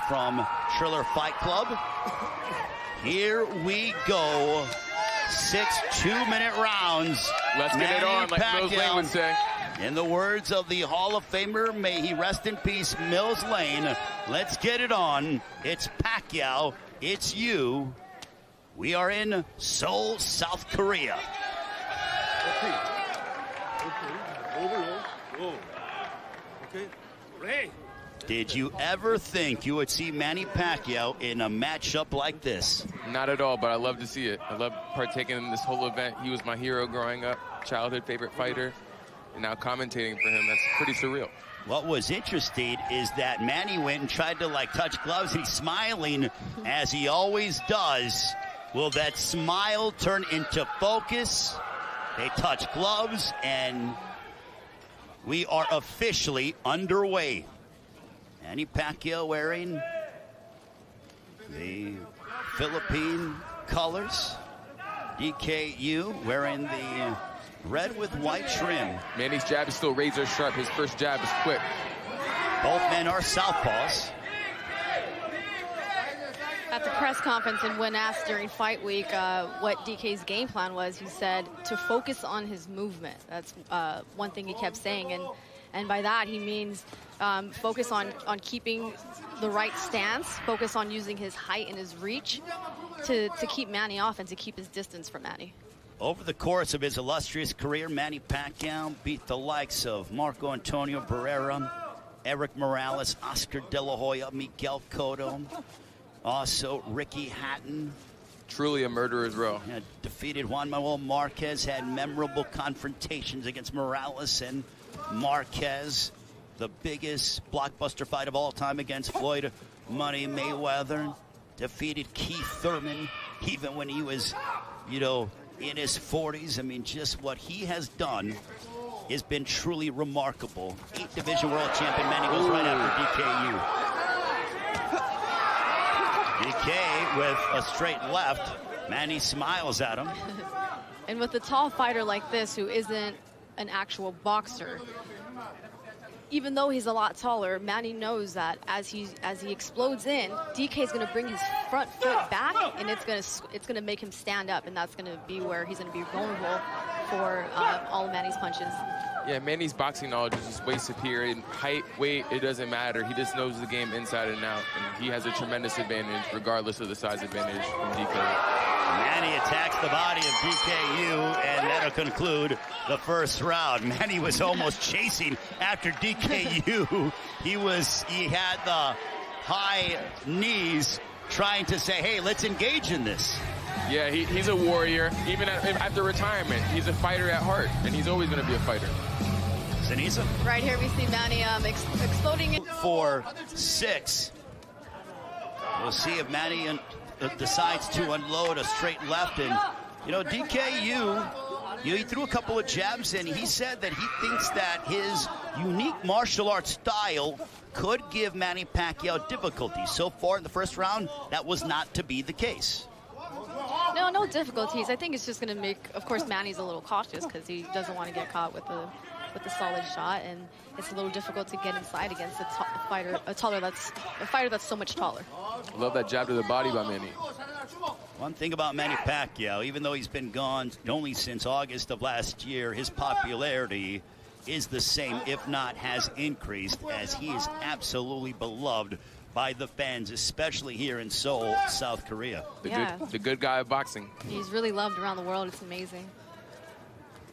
from Triller Fight Club. Here we go. 6 2-minute rounds. Let's get it on, like Mills Lane would say. In the words of the Hall of Famer, may he rest in peace, Mills Lane. Let's get it on. It's Pacquiao. It's you. We are in Seoul, South Korea. Did you ever think you would see Manny Pacquiao in a matchup like this? Not at all, but I love to see it. I love partaking in this whole event. He was my hero growing up, childhood favorite fighter, and now commentating for him, that's pretty surreal. What was interesting is that Manny went and tried to touch gloves. He's smiling as he always does. Will that smile turn into focus? They touch gloves and we are officially underway. Manny Pacquiao wearing the Philippine colors. DKU wearing the red with white trim. Manny's jab is still razor sharp. His first jab is quick. Both men are southpaws. At the press conference and when asked during fight week what DK's game plan was, he said to focus on his movement. That's one thing he kept saying, and by that he means focus on keeping the right stance, focus on using his height and his reach to keep Manny off and to keep his distance from Manny. Over the course of his illustrious career, Manny Pacquiao beat the likes of Marco Antonio Barrera, Eric Morales, Oscar De La Hoya, Miguel Cotto, also Ricky Hatton. Truly a murderer's row. Defeated Juan Manuel Marquez, had memorable confrontations against Morales and Marquez. The biggest blockbuster fight of all time against Floyd Money Mayweather. Defeated Keith Thurman, even when he was, in his 40s. I mean, just what he has done has been truly remarkable. 8th Division World Champion Manny goes right after DKU. DK with a straight left. Manny smiles at him. And with a tall fighter like this who isn't an actual boxer, even though he's a lot taller, Manny knows that as he explodes in, DK is going to bring his front foot back, and it's gonna make him stand up, and that's going to be where he's going to be vulnerable for all of Manny's punches. Yeah, Manny's boxing knowledge is just way superior. In height, weight, it doesn't matter. He just knows the game inside and out, and he has a tremendous advantage regardless of the size advantage from DK. Manny attacks the body of DKU, and that'll conclude the first round. Manny was almost chasing after DKU. He had the high knees trying to say, hey, let's engage in this. Yeah, he's a warrior. Even after retirement, he's a fighter at heart, and he's always going to be a fighter. Zanisa? Right here we see Manny exploding. 4-6. We'll see if Manny decides to unload a straight left. And, DKU, he threw a couple of jabs, and he said that he thinks that his unique martial arts style could give Manny Pacquiao difficulty. So far in the first round, that was not to be the case. No difficulties. I think it's just going to make, of course, Manny's a little cautious because he doesn't want to get caught with the solid shot, and it's a little difficult to get inside against a fighter that's so much taller. I love that jab to the body by Manny. One thing about Manny Pacquiao, even though he's been gone only since August of last year, his popularity is the same, if not has increased, as he is absolutely beloved by the fans, especially here in Seoul, South Korea. The good guy of boxing. He's really loved around the world. It's amazing.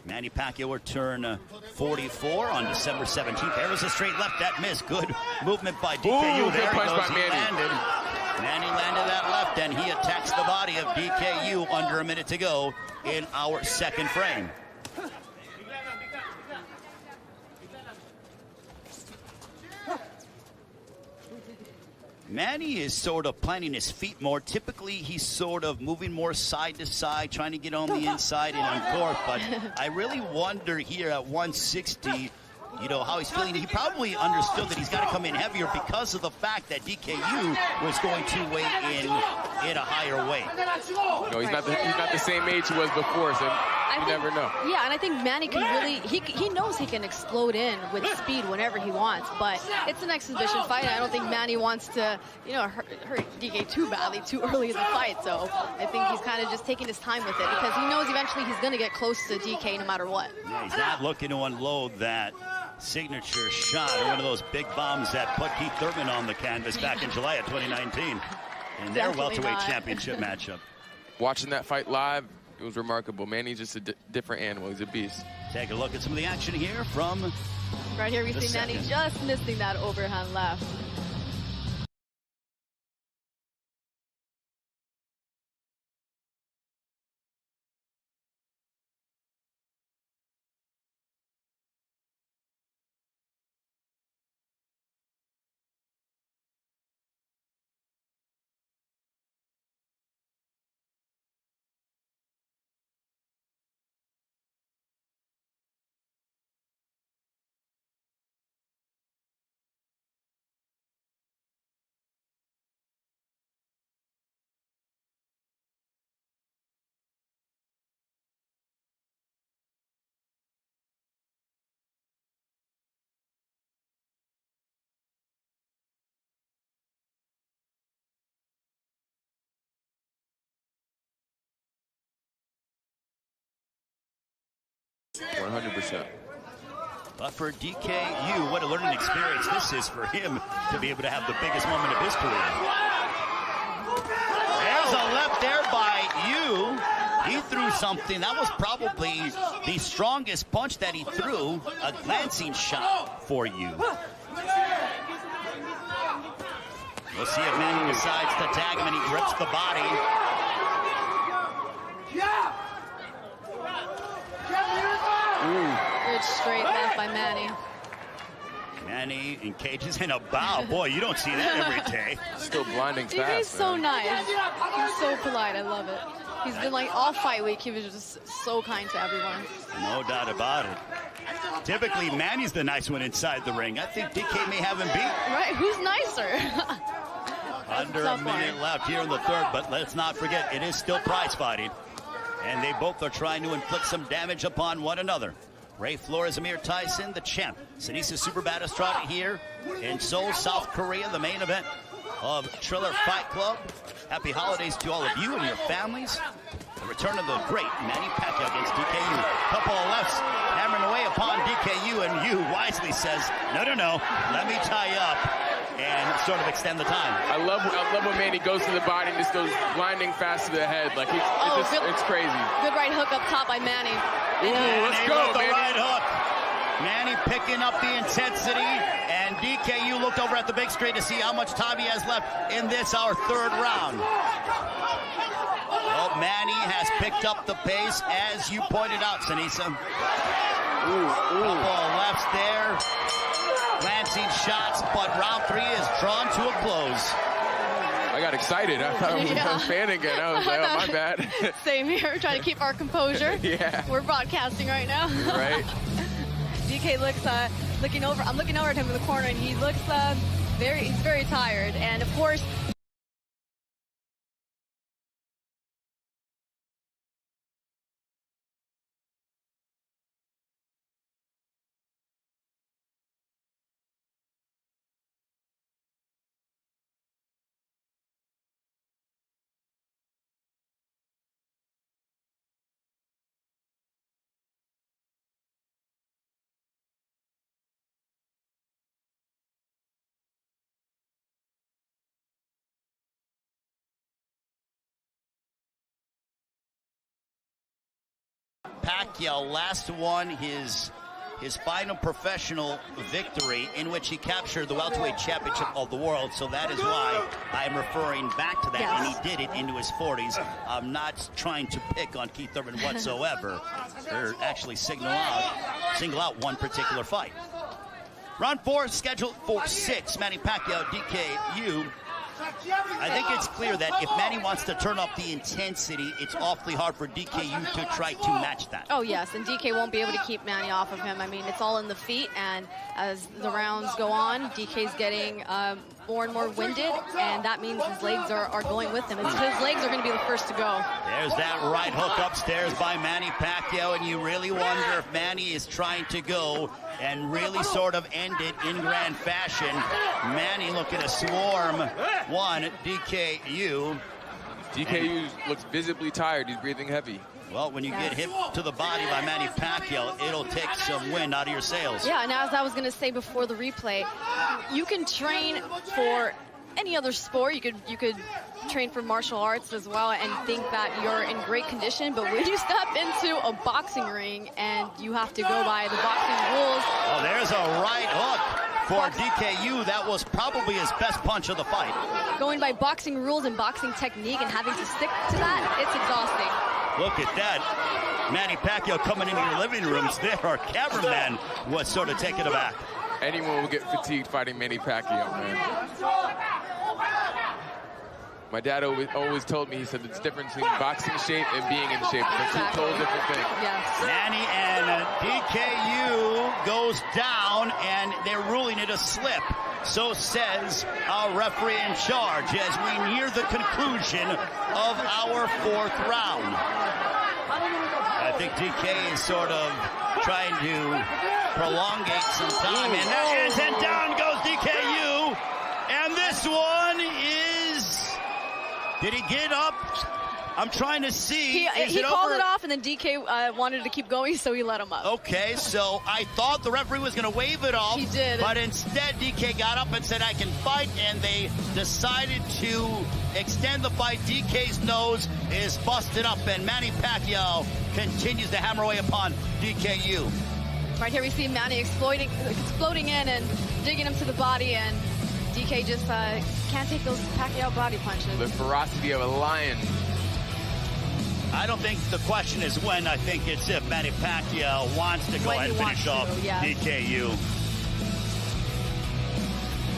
Manny Pacquiao will turn 44 on December 17th. There was a straight left. That missed. Good movement by DKU. There he goes. He landed. Manny landed that left, and he attacks the body of DKU under a minute to go in our second frame. Manny is sort of planting his feet more. Typically, he's sort of moving more side to side, trying to get on the inside and on court. But I really wonder here at 160 you know, how he's feeling. He probably understood that he's got to come in heavier because of the fact that DKU was going to weigh in at a higher weight. No, he's not the same age he was before, so you never know. Yeah, and I think Manny can really, he knows he can explode in with speed whenever he wants, but it's an exhibition fight, and I don't think Manny wants to, you know, hurt DK too badly too early in the fight. So I think he's kind of just taking his time with it because he knows eventually he's going to get close to DK no matter what. Yeah, he's not looking to unload that signature shot or one of those big bombs that put Keith Thurman on the canvas back in July of 2019 in their welterweight championship matchup. Watching that fight live, it was remarkable. Manny's just a different animal. He's a beast. Take a look at some of the action here from right here. We see Manny just missing that overhand left. But for DKU, what a learning experience this is for him to be able to have the biggest moment of his career. There's a left there by Yu. He threw something. That was probably the strongest punch that he threw. A glancing shot for Yu. We'll see if Manny decides to tag him and he grips the body. Good straight left by Manny. Manny engages in a bow. Boy, you don't see that every day. Still blinding fast. He's so nice. He's so polite. I love it. He's been like all fight week. He was just so kind to everyone. No doubt about it. Typically, Manny's the nice one inside the ring. I think DK may have him beat. Right? Who's nicer? Under a minute left here in the third, but let's not forget, it is still prize fighting. And they both are trying to inflict some damage upon one another. Ray Flores, Amir Tyson, the champ. Sinisa Super Batistrada here in Seoul, South Korea, the main event of Triller Fight Club. Happy holidays to all of you and your families. The return of the great Manny Pacquiao against DKU. Couple of lefts hammering away upon DKU, and Yu wisely says, no, let me tie you up and sort of extend the time. I love when Manny goes to the body and just goes blinding fast to the head. Like it's crazy. Good right hook up top by Manny. Ooh, let's go, the Manny. right hook. Manny picking up the intensity, and DKU looked over at the big screen to see how much time he has left in this, our third round. Well, Manny has picked up the pace, as you pointed out, Sinisa. Couple of lefts there. Glancing shots, but round 3 is drawn to a close. I got excited. I thought I was a fan again. I was like, oh, my bad. Same here, trying to keep our composure. Yeah. We're broadcasting right now. Right. DK looks looking over. I'm looking over at him in the corner, and he looks he's very tired. And of course, Pacquiao last won his final professional victory, in which he captured the welterweight championship of the world. So that is why I'm referring back to that. Yes. And he did it into his 40s. I'm not trying to pick on Keith Thurman whatsoever. They're actually single out one particular fight. Round 4 scheduled for 6. Manny Pacquiao, DKU. I think it's clear that if Manny wants to turn up the intensity, it's awfully hard for DKU to try to match that. Oh, yes, and DK won't be able to keep Manny off of him. I mean, it's all in the feet, and as the rounds go on, DK's getting more and more winded, and that means his legs are going with him. His legs are going to be the first to go. There's that right hook upstairs by Manny Pacquiao, and you really wonder if Manny is trying to go and really sort of end it in grand fashion. Manny looking to swarm one, DKU. DKU looks visibly tired. He's breathing heavy. Well, when you get hit to the body by Manny Pacquiao, it'll take some wind out of your sails. Yeah, and as I was going to say before the replay, you can train for any other sport. You could train for martial arts as well and think that you're in great condition, but when you step into a boxing ring and you have to go by the boxing rules. Oh, there's a right hook for DKU. That was probably his best punch of the fight. Going by boxing rules and boxing technique and having to stick to that, it's exhausting. Look at that. Manny Pacquiao coming into your living rooms there. Our cameraman was sort of taken aback. Anyone will get fatigued fighting Manny Pacquiao, man. My dad always told me, he said it's different between boxing shape and being in shape. They're two totally different things. Yes. Manny and DKU goes down, and they're ruling it a slip. So says our referee in charge as we near the conclusion of our fourth round. I think DK is sort of trying to prolongate some time. And that is, and down goes DKU. And this one is... Did he get up? I'm trying to see. He called it off, and then DK wanted to keep going, so he let him up. Okay, so I thought the referee was going to wave it off. He did. But instead, DK got up and said, I can fight, and they decided to extend the fight. DK's nose is busted up, and Manny Pacquiao continues to hammer away upon DKU. Right here we see Manny exploding in and digging him to the body, and DK just can't take those Pacquiao body punches. The ferocity of a lion. I don't think the question is when. I think it's if Manny Pacquiao wants to go ahead and finish off DKU.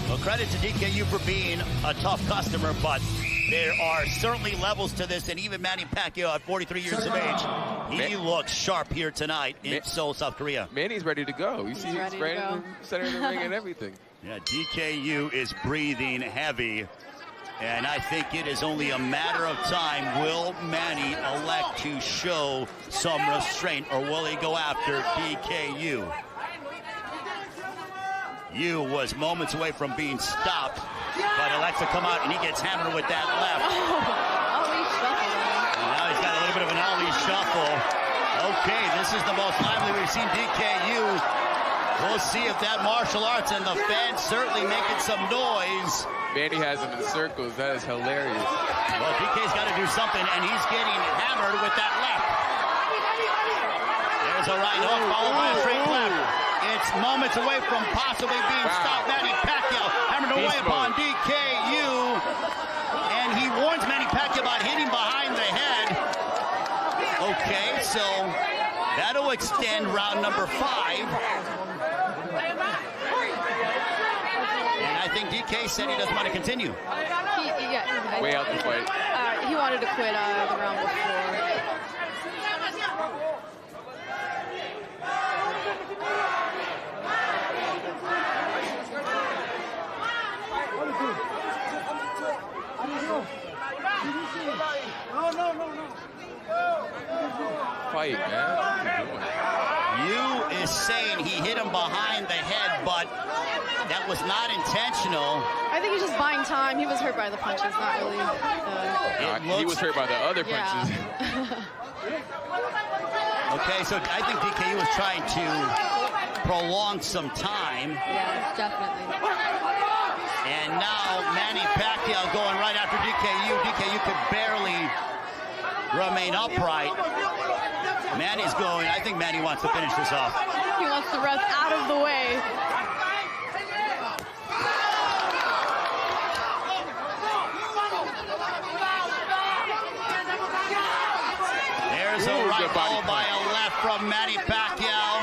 Well, credit to DKU for being a tough customer, but there are certainly levels to this, and even Manny Pacquiao at 43 years of age, he looks sharp here tonight in Seoul, South Korea. Manny's ready to go. You see he's right in the center of the ring and everything. Yeah, DKU is breathing heavy, and I think it is only a matter of time. Will Manny elect to show some restraint, or will he go after DKU? Yu was moments away from being stopped, but elects to come out, and he gets hammered with that left. Ali shuffle. And now he's got a little bit of an Ali shuffle. Okay, this is the most lively we've seen DKU. We'll see if that martial arts, and the fans certainly making some noise. Manny has him in circles. That is hilarious. Well, DK's got to do something, and he's getting hammered with that left. There's a right hook followed by a straight left. It's moments away from possibly being stopped. Manny Pacquiao hammered away upon DKU, and he warns Manny Pacquiao about hitting behind the head. Okay, so that'll extend round number 5. And I think DK said he doesn't want to continue. Way out the fight. He wanted to quit the round before. Fight, man. Yu is saying he hit him behind the head, but that was not intentional. I think he's just buying time. He was hurt by the punches, not really. He was hurt by the other punches. Okay, so I think DKU was trying to prolong some time. Yeah, definitely. And now Manny Pacquiao going right after DKU. DKU could barely remain upright. Manny's going. I think Manny wants to finish this off. He wants the ref out of the way. There's a right followed by a left from Manny Pacquiao.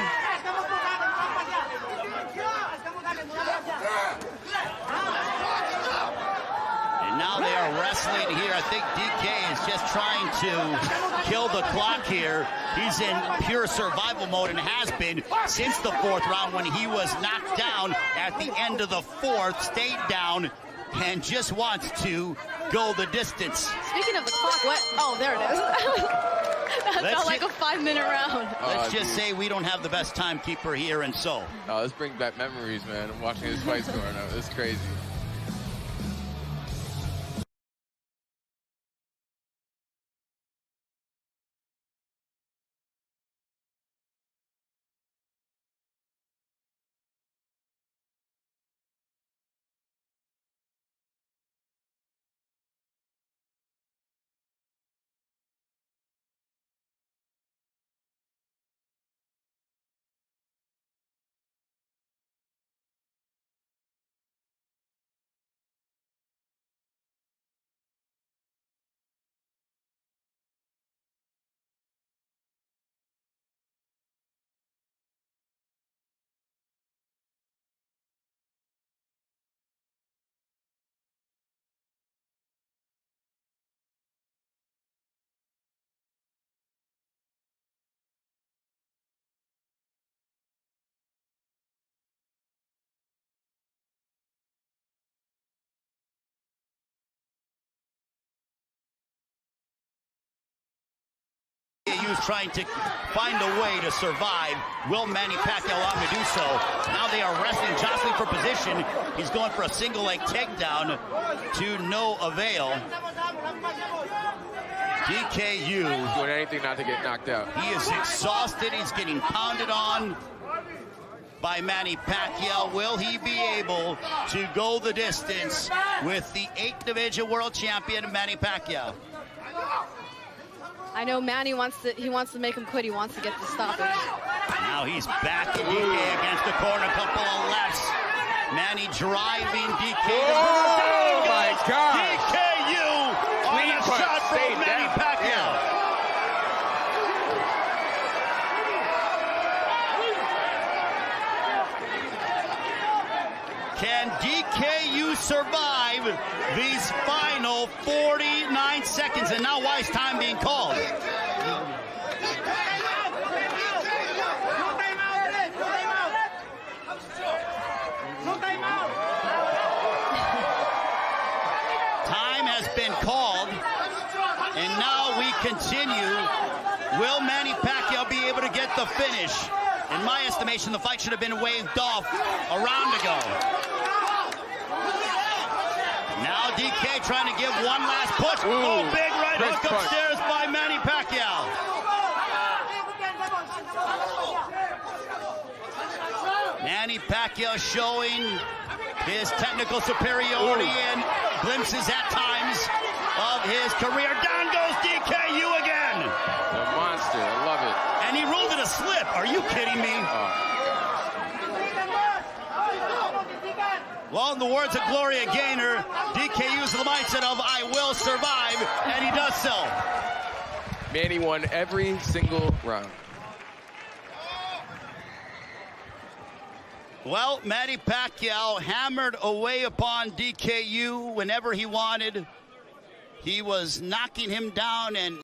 And And now they are wrestling here. I think DK is just trying to kill the clock here. He's in pure survival mode and has been since the 4th round when he was knocked down at the end of the 4th, stayed down, and just wants to go the distance. Speaking of the clock, what? Oh, there it is. That felt like a 5-minute round. Let's just say we don't have the best timekeeper here in Seoul. Oh, let's bring back memories, man. I'm watching this fight going on. It's crazy. He's trying to find a way to survive. Will Manny Pacquiao allow him to do so? Now they are wrestling, jostling for position. He's going for a single leg takedown to no avail. DKU doing anything not to get knocked out. He is exhausted. He's getting pounded on by Manny Pacquiao. Will he be able to go the distance with the 8th division world champion Manny Pacquiao? I know Manny wants to make him quit. He wants to get the stoppage. Now he's back to DK against the corner, couple of lefts. Manny driving DK. Oh my God! DKU on a shot from Manny Pacquiao. Can DKU survive these final 49 seconds? And now why is time being called? Time has been called, and now we continue. Will Manny Pacquiao be able to get the finish? In my estimation, the fight should have been waved off a round ago. Now DK trying to give one last push. Oh, big right hook upstairs by Manny Pacquiao. Manny Pacquiao showing his technical superiority and glimpses at times of his career. Down goes DKU again. The monster, I love it. And he ruled it a slip. Are you kidding me? Well, in the words of Gloria Gaynor, DKU's the mindset of I will survive, and he does so. Manny won every single round. Well, Manny Pacquiao hammered away upon DKU whenever he wanted. He was knocking him down and